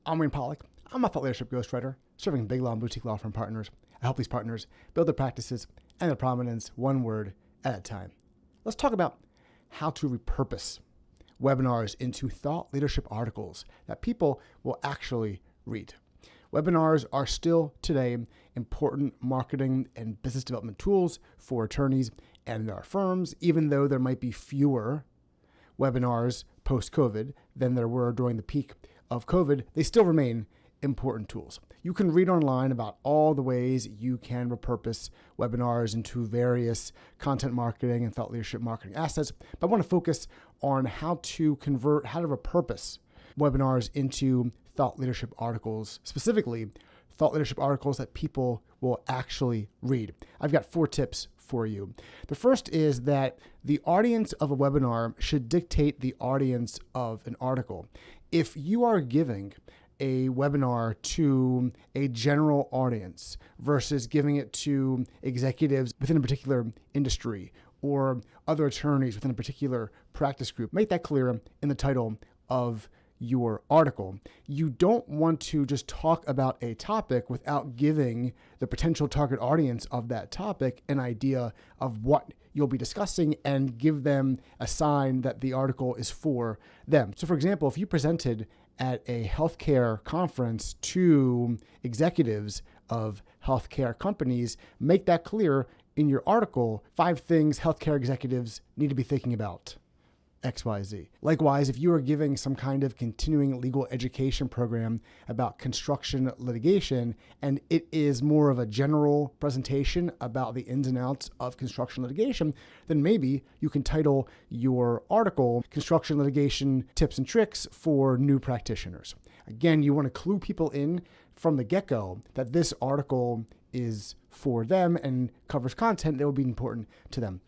I'm Wayne Pollock. I'm a thought leadership ghostwriter, serving big law and boutique law firm partners. I help these partners build their practices and their prominence one word at a time. Let's talk about how to repurpose webinars into thought leadership articles that people will actually read. Webinars are still today important marketing and business development tools for attorneys and their firms, even though there might be fewer webinars post-COVID than there were during the peak of COVID. They still remain important tools. You can read online about all the ways you can repurpose webinars into various content marketing and thought leadership marketing assets, but I want to focus on how to repurpose webinars into thought leadership articles, specifically thought leadership articles that people will actually read. I've got 4 tips for you. The first is that the audience of a webinar should dictate the audience of an article. If you are giving a webinar to a general audience versus giving it to executives within a particular industry or other attorneys within a particular practice group, make that clear in the title of your article. You don't want to just talk about a topic without giving the potential target audience of that topic an idea of what you'll be discussing and give them a sign that the article is for them. So for example, if you presented at a healthcare conference to executives of healthcare companies, make that clear in your article, 5 things healthcare executives need to be thinking about. XYZ. Likewise, if you are giving some kind of continuing legal education program about construction litigation, and it is more of a general presentation about the ins and outs of construction litigation, then maybe you can title your article Construction Litigation Tips and Tricks for New Practitioners. Again, you want to clue people in from the get-go that this article is for them and covers content that will be important to them.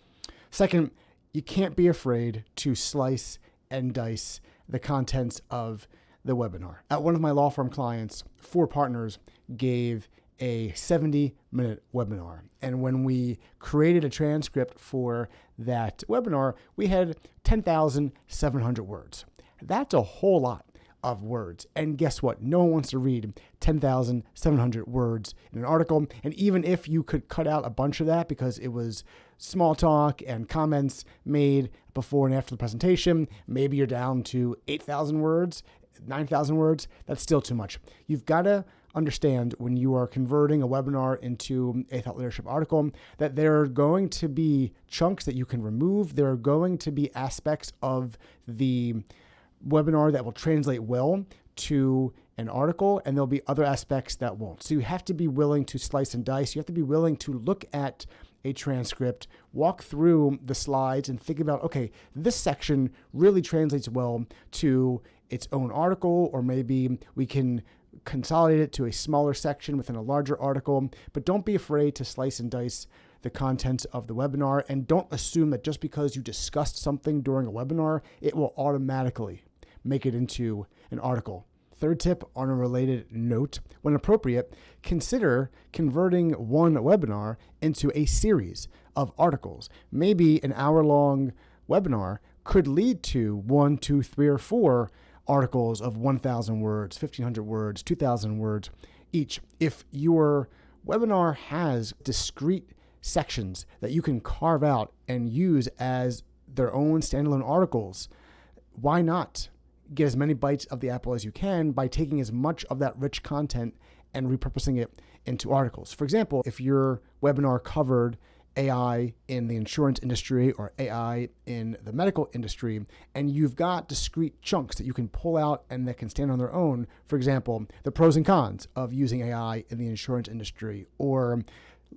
Second, you can't be afraid to slice and dice the contents of the webinar. At one of my law firm clients, 4 partners gave a 70-minute webinar. And when we created a transcript for that webinar, we had 10,700 words. That's a whole lot of words. And guess what? No one wants to read 10,700 words in an article. And even if you could cut out a bunch of that because it was small talk and comments made before and after the presentation, maybe you're down to 8,000 words, 9,000 words. That's still too much. You've got to understand when you are converting a webinar into a thought leadership article that there are going to be chunks that you can remove. There are going to be aspects of the webinar that will translate well to an article, and there'll be other aspects that won't. So you have to be willing to slice and dice. You have to be willing to look at a transcript, walk through the slides and think about, okay, this section really translates well to its own article, or maybe we can consolidate it to a smaller section within a larger article. But don't be afraid to slice and dice the contents of the webinar, and don't assume that just because you discussed something during a webinar, it will automatically make it into an article. Third tip on a related note, when appropriate, consider converting one webinar into a series of articles. Maybe an hour-long webinar could lead to 1, 2, 3, or 4 articles of 1,000 words, 1,500 words, 2,000 words each. If your webinar has discrete sections that you can carve out and use as their own standalone articles, why not get as many bites of the apple as you can by taking as much of that rich content and repurposing it into articles? For example, if your webinar covered AI in the insurance industry or AI in the medical industry, and you've got discrete chunks that you can pull out and that can stand on their own, for example, the pros and cons of using AI in the insurance industry, or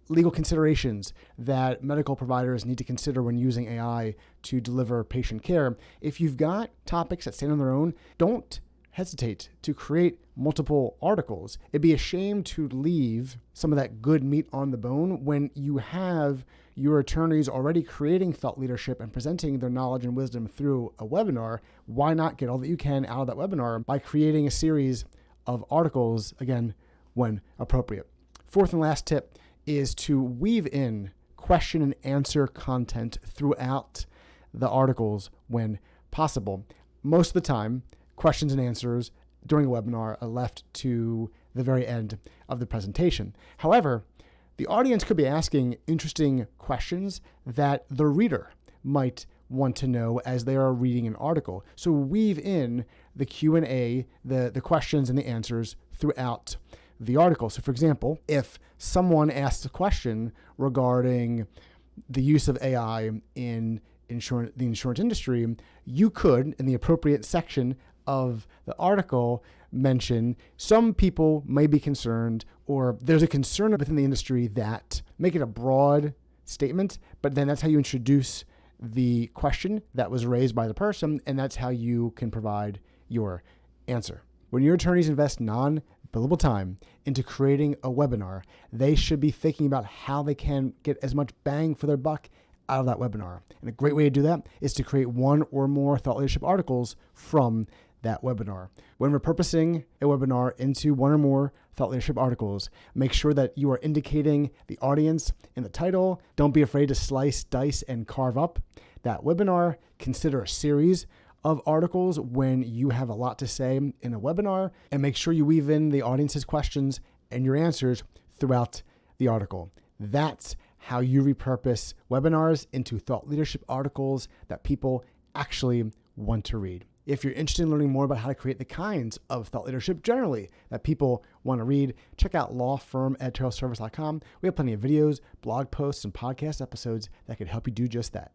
legal considerations that medical providers need to consider when using AI to deliver patient care. If you've got topics that stand on their own, don't hesitate to create multiple articles. It'd be a shame to leave some of that good meat on the bone when you have your attorneys already creating thought leadership and presenting their knowledge and wisdom through a webinar. Why not get all that you can out of that webinar by creating a series of articles, again, when appropriate? Fourth and last tip is to weave in question and answer content throughout the articles when possible. Most of the time, questions and answers during a webinar are left to the very end of the presentation. However, the audience could be asking interesting questions that the reader might want to know as they are reading an article. So weave in the Q&A, the questions and the answers throughout the article. So for example, if someone asks a question regarding the use of AI in the insurance industry, you could, in the appropriate section of the article, mention some people may be concerned, or there's a concern within the industry that, make it a broad statement, but then that's how you introduce the question that was raised by the person, and that's how you can provide your answer. When your attorneys invest non-billable time into creating a webinar, they should be thinking about how they can get as much bang for their buck out of that webinar. And a great way to do that is to create one or more thought leadership articles from that webinar. When repurposing a webinar into one or more thought leadership articles, make sure that you are indicating the audience in the title. Don't be afraid to slice, dice, and carve up that webinar. Consider a series of articles when you have a lot to say in a webinar, and make sure you weave in the audience's questions and your answers throughout the article. That's how you repurpose webinars into thought leadership articles that people actually want to read. If you're interested in learning more about how to create the kinds of thought leadership generally that people want to read, check out lawfirmeditorialservice.com. We have plenty of videos, blog posts, and podcast episodes that could help you do just that.